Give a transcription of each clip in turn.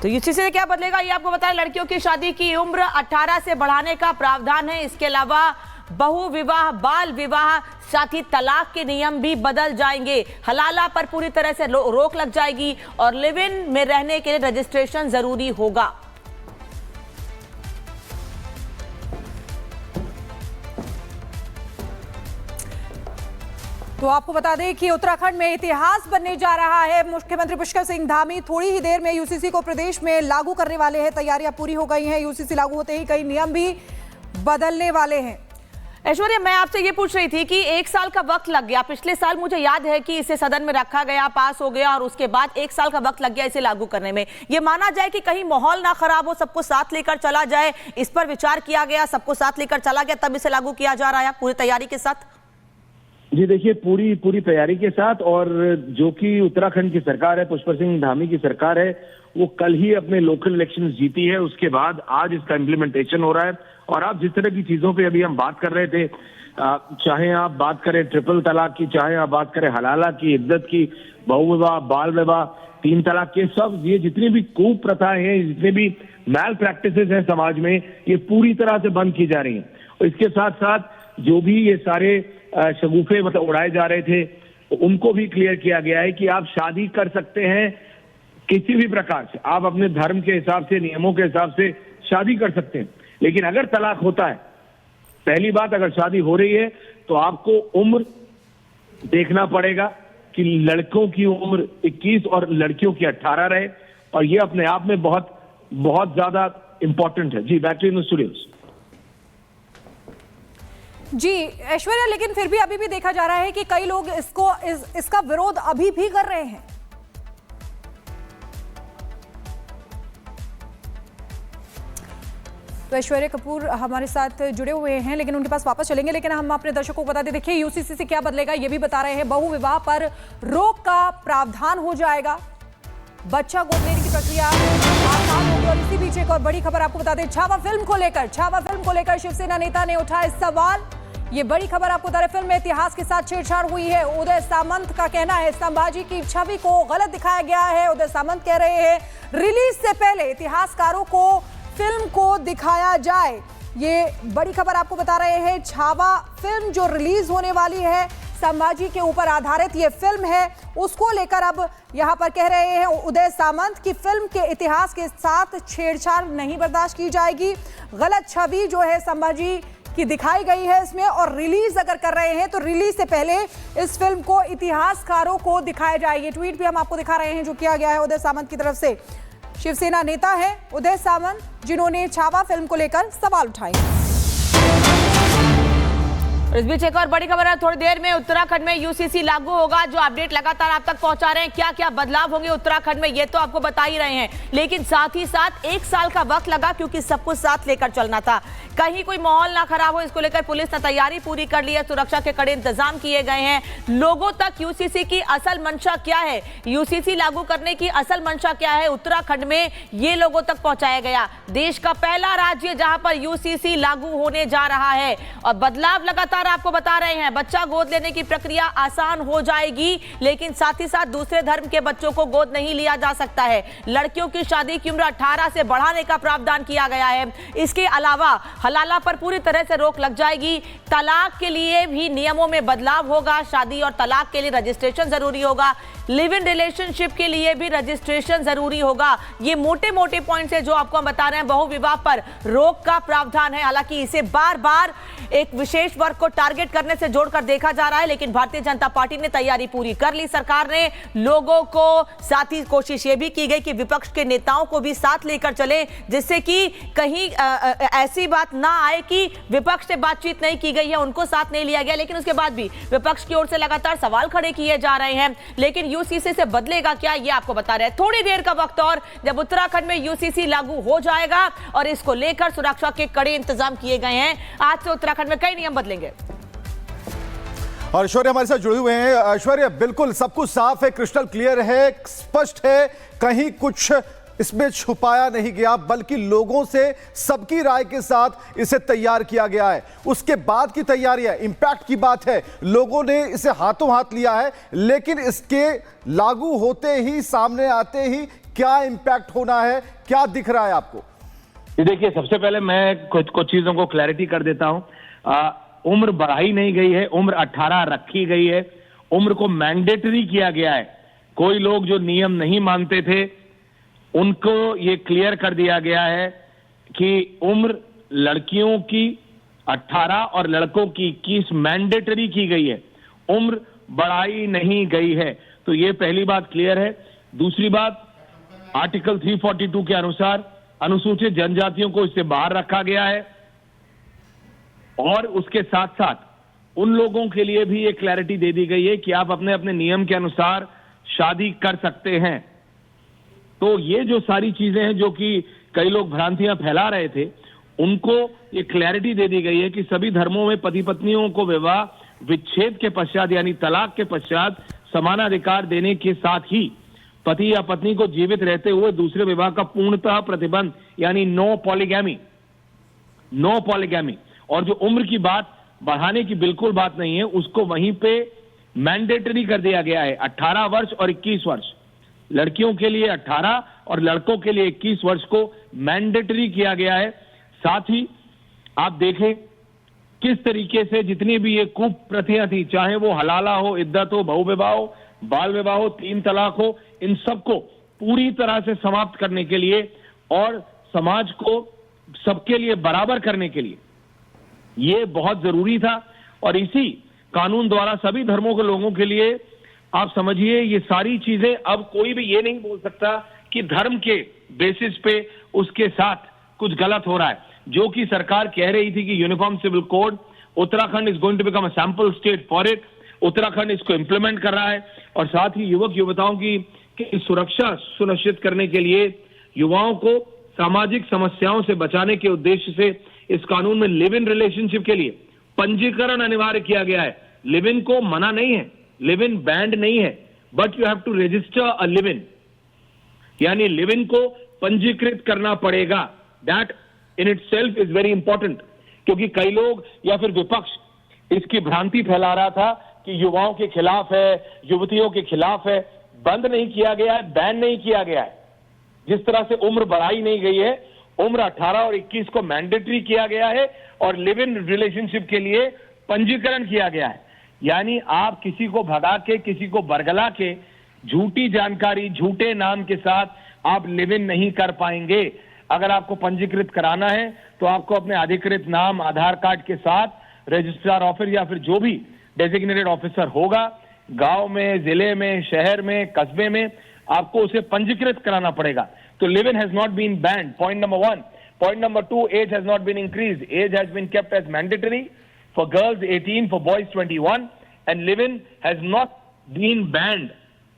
तो यूसीसी से क्या बदलेगा ये आपको बताएं। लड़कियों की शादी की उम्र 18 से बढ़ाने का प्रावधान है। इसके अलावा बहु विवाह, बाल विवाह, साथ ही तलाक के नियम भी बदल जाएंगे। हलाला पर पूरी तरह से रोक लग जाएगी और लिव इन में रहने के लिए रजिस्ट्रेशन जरूरी होगा। तो आपको बता दें कि उत्तराखंड में इतिहास बनने जा रहा है। मुख्यमंत्री पुष्कर सिंह धामी थोड़ी ही देर में यूसीसी को प्रदेश में लागू करने वाले हैं। तैयारियां पूरी हो गई हैं। यूसीसी लागू होते ही कई नियम भी बदलने वाले हैं। ऐश्वर्या, मैं आपसे ये पूछ रही थी कि 1 साल का वक्त लग गया। पिछले साल मुझे याद है कि इसे सदन में रखा गया, पास हो गया और उसके बाद 1 साल का वक्त लग गया इसे लागू करने में। ये माना जाए कि कहीं माहौल ना खराब हो, सबको साथ लेकर चला जाए, इस पर विचार किया गया, सबको साथ लेकर चला गया, तब इसे लागू किया जा रहा है पूरी तैयारी के साथ। जी देखिए, पूरी तैयारी के साथ। और जो कि उत्तराखंड की सरकार है, पुष्कर सिंह धामी की सरकार है, वो कल ही अपने लोकल इलेक्शंस जीती है। उसके बाद आज इसका इम्प्लीमेंटेशन हो रहा है। और आप जिस तरह की चीजों पे अभी हम बात कर रहे थे, चाहे आप बात करें ट्रिपल तलाक की, चाहे आप बात करें हलाला की, इद्दत की, बहुविवाह, बाल विवाह, 3 तलाक के, सब ये जितनी भी कुप्रथाएं हैं, जितने भी मैल प्रैक्टिसेस हैं समाज में, ये पूरी तरह से बंद की जा रही हैं। और इसके साथ साथ जो भी ये सारे शगुफे मतलब उड़ाए जा रहे थे, उनको भी क्लियर किया गया है कि आप शादी कर सकते हैं किसी भी प्रकार से। आप अपने धर्म के हिसाब से, नियमों के हिसाब से शादी कर सकते हैं। लेकिन अगर तलाक होता है, पहली बात, अगर शादी हो रही है तो आपको उम्र देखना पड़ेगा कि लड़कों की उम्र 21 और लड़कियों की 18 रहे। और ये अपने आप में बहुत ज्यादा इंपॉर्टेंट है। जी, बैटरी इन स्टूडियोज। जी ऐश्वर्या, लेकिन फिर भी अभी भी देखा जा रहा है कि कई लोग इसका विरोध अभी भी कर रहे हैं। तो ऐश्वर्या कपूर हमारे साथ जुड़े हुए हैं, लेकिन उनके पास वापस चलेंगे। लेकिन हम अपने दर्शकों को बता दें, देखिए यूसीसी से क्या बदलेगा ये भी बता रहे हैं। बहु विवाह पर रोक का प्रावधान हो जाएगा। बच्चा गोद लेने की प्रक्रिया आसान होगी। और इसी बीच एक और बड़ी खबर आपको बता दें, छावा फिल्म को लेकर शिवसेना नेता ने उठाए सवाल। ये बड़ी खबर आपको बता रहे, फिल्म में इतिहास के साथ छेड़छाड़ हुई है। उदय सामंत का कहना है संभाजी की छवि को गलत दिखाया गया है। उदय सामंत कह रहे हैं रिलीज से पहले इतिहासकारों को फिल्म को दिखाया जाए। ये बड़ी खबर आपको बता रहे हैं। छावा फिल्म जो रिलीज होने वाली है, संभाजी के ऊपर आधारित ये फिल्म है, उसको लेकर अब यहां पर कह रहे हैं उदय सामंत की फिल्म के इतिहास के साथ छेड़छाड़ नहीं बर्दाश्त की जाएगी। गलत छवि जो है संभाजी की दिखाई गई है इसमें। और रिलीज अगर कर रहे हैं तो रिलीज से पहले इस फिल्म को इतिहासकारों को दिखाया जाए। ये ट्वीट भी हम आपको दिखा रहे हैं जो किया गया है उदय सामंत की तरफ से। शिवसेना नेता है उदय सामंत, जिन्होंने छावा फिल्म को लेकर सवाल उठाए। इस बीच एक और बड़ी खबर है, थोड़ी देर में उत्तराखंड में यूसीसी लागू होगा। जो अपडेट लगातार आप तक पहुंचा रहे हैं, क्या क्या बदलाव होंगे उत्तराखंड में, ये तो आपको बता ही रहे हैं। लेकिन साथ ही साथ 1 साल का वक्त लगा, क्योंकि सब कुछ साथ लेकर चलना था। कहीं कोई माहौल ना खराब हो, इसको लेकर पुलिस ने तैयारी पूरी कर ली है। सुरक्षा के कड़े इंतजाम किए गए हैं। लोगों तक यूसीसी की असल मंशा क्या है, यूसीसी लागू करने की असल मंशा क्या है, उत्तराखंड में ये लोगों तक पहुंचाया गया। देश का पहला राज्य जहां पर यूसीसी लागू होने जा रहा है। और बदलाव लगातार आपको बता रहे हैं। बच्चा गोद लेने की प्रक्रिया आसान हो जाएगी, लेकिन साथ ही साथ दूसरे धर्म के बच्चों को गोद नहीं लिया जा सकता है। लड़कियों की शादी की उम्र 18 से बढ़ाने का प्रावधान किया गया है। इसके अलावा हलाला पर पूरी तरह से रोक लग जाएगी। तलाक के लिए भी नियमों में बदलाव होगा। शादी और तलाक के लिए रजिस्ट्रेशन जरूरी होगा। लिव इन रिलेशनशिप के लिए भी रजिस्ट्रेशन जरूरी होगा। ये मोटे मोटे पॉइंट्स है जो आपको हम बता रहे हैं। बहु विवाह पर रोक का प्रावधान है। हालांकि इसे बार बार एक विशेष वर्ग को टारगेट करने से जोड़कर देखा जा रहा है, लेकिन भारतीय जनता पार्टी ने तैयारी पूरी कर ली। सरकार ने लोगों को, साथ ही कोशिश ये भी की गई कि विपक्ष के नेताओं को भी साथ लेकर चले, जिससे कि कहीं ऐसी बात ना आए कि विपक्ष से बातचीत नहीं की गई है, उनको साथ नहीं लिया गया। लेकिन उसके बाद भी विपक्ष की ओर से लगातार सवाल खड़े किए जा रहे हैं। लेकिन यूसीसी से बदलेगा क्या, ये आपको बता रहे हैं। थोड़ी देर का वक्त और, जब उत्तराखंड में यूसीसी लागू हो जाएगा और इसको लेकर सुरक्षा के कड़े इंतजाम किए गए हैं। आज से उत्तराखंड में कई नियम बदलेंगे। और ऐश्वर्या हमारे साथ जुड़े हुए हैं। ऐश्वर्या, बिल्कुल सब कुछ साफ है, क्रिस्टल क्लियर है, स्पष्ट है, कहीं कुछ इसमें छुपाया नहीं गया, बल्कि लोगों से सबकी राय के साथ इसे तैयार किया गया है। उसके बाद की तैयारी है, इंपैक्ट की बात है, लोगों ने इसे हाथों हाथ लिया है। लेकिन इसके लागू होते ही, सामने आते ही क्या इंपैक्ट होना है, क्या दिख रहा है आपको? देखिए, सबसे पहले मैं कुछ चीजों को क्लैरिटी कर देता हूं। उम्र बढ़ाई नहीं गई है, उम्र 18 रखी गई है, उम्र को मैंडेटरी किया गया है। कोई लोग जो नियम नहीं मानते थे उनको ये क्लियर कर दिया गया है कि उम्र लड़कियों की 18 और लड़कों की 21 मैंडेटरी की गई है, उम्र बढ़ाई नहीं गई है। तो ये पहली बात क्लियर है। दूसरी बात, आर्टिकल 342 के अनुसार अनुसूचित जनजातियों को इससे बाहर रखा गया है और उसके साथ साथ उन लोगों के लिए भी ये क्लैरिटी दे दी गई है कि आप अपने अपने नियम के अनुसार शादी कर सकते हैं। तो ये जो सारी चीजें हैं जो कि कई लोग भ्रांतियां फैला रहे थे, उनको ये क्लैरिटी दे दी गई है कि सभी धर्मों में पति पत्नियों को विवाह विच्छेद के पश्चात यानी तलाक के पश्चात समानाधिकार देने के साथ ही पति या पत्नी को जीवित रहते हुए दूसरे विवाह का पूर्णतः प्रतिबंध यानी नो पॉलीगैमी। और जो उम्र की बात बढ़ाने की बिल्कुल बात नहीं है, उसको वहीं पे मैंडेटरी कर दिया गया है। 18 वर्ष और 21 वर्ष, लड़कियों के लिए 18 और लड़कों के लिए 21 वर्ष को मैंडेटरी किया गया है। साथ ही आप देखें किस तरीके से जितनी भी ये कुप्रथाएं थी, चाहे वो हलाला हो, इद्दत हो, बहु विवाह हो, बाल विवाह हो, 3 तलाक हो, इन सबको पूरी तरह से समाप्त करने के लिए और समाज को सबके लिए बराबर करने के लिए ये बहुत जरूरी था। और इसी कानून द्वारा सभी धर्मों के लोगों के लिए आप समझिए ये सारी चीजें, अब कोई भी ये नहीं बोल सकता कि धर्म के बेसिस पे उसके साथ कुछ गलत हो रहा है। जो कि सरकार कह रही थी कि uniform civil code, Uttarakhand is going to become a sample state for it. Uttarakhand इसको इंप्लीमेंट कर रहा है और साथ ही युवक युवताओं की सुरक्षा सुनिश्चित करने के लिए युवाओं को सामाजिक समस्याओं से बचाने के उद्देश्य से इस कानून में लिव इन रिलेशनशिप के लिए पंजीकरण अनिवार्य किया गया है। लिव इन को मना नहीं है, लिव इन बैंड नहीं है, but you have to register a live in, यानी लिव इन को पंजीकृत करना पड़ेगा। That in itself is very important, क्योंकि कई लोग या फिर विपक्ष इसकी भ्रांति फैला रहा था कि युवाओं के खिलाफ है, युवतियों के खिलाफ है। बंद नहीं किया गया है, बैन नहीं किया गया है। जिस तरह से उम्र बढ़ाई नहीं गई है, उम्र 18 और 21 को मैंडेटरी किया गया है और लिव इन रिलेशनशिप के लिए पंजीकरण किया गया है। यानी आप किसी को भगा के, किसी को बरगला के, झूठी जानकारी, झूठे नाम के साथ आप लिव इन नहीं कर पाएंगे। अगर आपको पंजीकृत कराना है तो आपको अपने अधिकृत नाम, आधार कार्ड के साथ रजिस्ट्रार ऑफिस या फिर जो भी डेजिग्नेटेड ऑफिसर होगा, गांव में, जिले में, शहर में, कस्बे में, आपको उसे पंजीकृत कराना पड़ेगा। तो live in has not been banned, point number 1। Point number 2, age has not been increased, age has been kept as mandatory for girls 18, for boys 21, and live in has not been banned.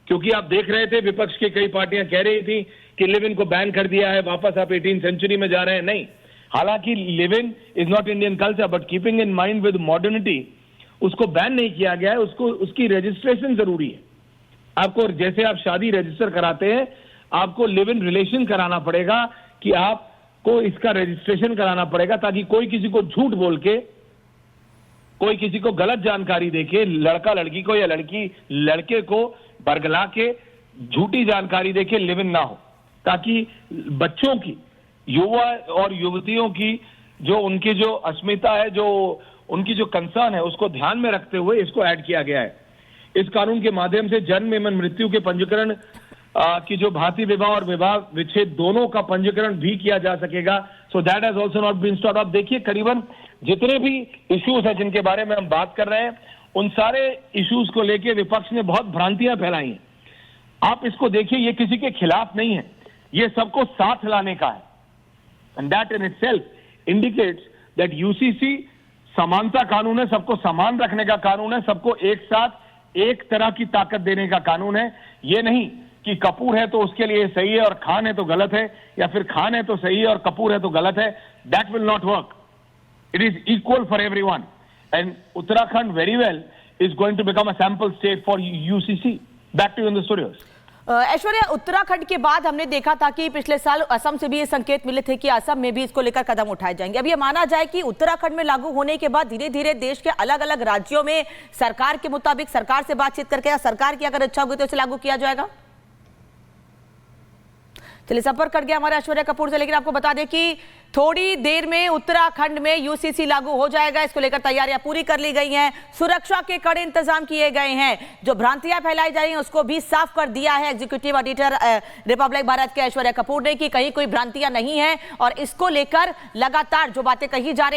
क्योंकि आप देख रहे थे विपक्ष की कई पार्टियां कह रही थी कि लिव इन को बैन कर दिया है, वापस आप 18th सेंचुरी में जा रहे हैं। नहीं, हालांकि live in is not Indian culture, but keeping in mind with modernity उसको बैन नहीं किया गया है, उसको उसकी रजिस्ट्रेशन जरूरी है। आपको जैसे आप शादी रजिस्टर कराते हैं, आपको लिव इन रिलेशन कराना पड़ेगा कि आपको इसका रजिस्ट्रेशन कराना पड़ेगा, ताकि कोई किसी को झूठ बोल के, कोई किसी को गलत जानकारी देके, लड़का लड़की को या लड़की लड़के को बरगला के झूठी जानकारी देके लिव इन ना हो, ताकि बच्चों की, युवा और युवतियों की जो उनकी जो अस्मिता है, जो उनकी जो कंसर्न है, उसको ध्यान में रखते हुए इसको ऐड किया गया है। इस कानून के माध्यम से जन्म एवं मृत्यु के पंजीकरण की जो भांति विवाह और विवाह विच्छेद दोनों का पंजीकरण भी किया जा सकेगा। So that has also not been stopped. आप देखिए करीबन जितने भी इश्यूज हैं जिनके बारे में हम बात कर रहे हैं, उन सारे इश्यूज को लेके विपक्ष ने बहुत भ्रांतियां फैलाई हैं। आप इसको देखिए, ये किसी के खिलाफ नहीं है, ये सबको साथ लाने का है। And that in itself indicates that UCC समानता कानून है, सबको समान रखने का कानून है, सबको एक साथ एक तरह की ताकत देने का कानून है। ये नहीं कि कपूर है तो उसके लिए सही है और खान है तो गलत है, या फिर खान है तो सही है और कपूर है तो गलत है। That will not work. It is equal for everyone, and Uttarakhand very well is going to become a sample state for UCC. Back to you in the studios. Aishwarya, Uttarakhand के बाद हमने देखा था कि पिछले साल असम से भी ये संकेत मिले थे कि असम में भी इसको लेकर कदम उठाए जाएंगे। अब ये माना जाए कि उत्तराखंड में लागू होने के बाद धीरे धीरे देश के अलग अलग राज्यों में सरकार के मुताबिक, सरकार से बातचीत करके या सरकार की अगर इच्छा होगी तो इसे लागू किया जाएगा। चलिए संपर्क कर गया हमारे ऐश्वर्या कपूर से, लेकिन आपको बता दें कि थोड़ी देर में उत्तराखंड में यूसीसी लागू हो जाएगा। इसको लेकर तैयारियां पूरी कर ली गई हैं, सुरक्षा के कड़े इंतजाम किए गए हैं। जो भ्रांतियां फैलाई जा रही हैं उसको भी साफ कर दिया है एग्जीक्यूटिव ऑडिटर रिपब्लिक भारत के ऐश्वर्या कपूर ने कि कहीं कोई भ्रांतियां नहीं है, और इसको लेकर लगातार जो बातें कही जा रही थी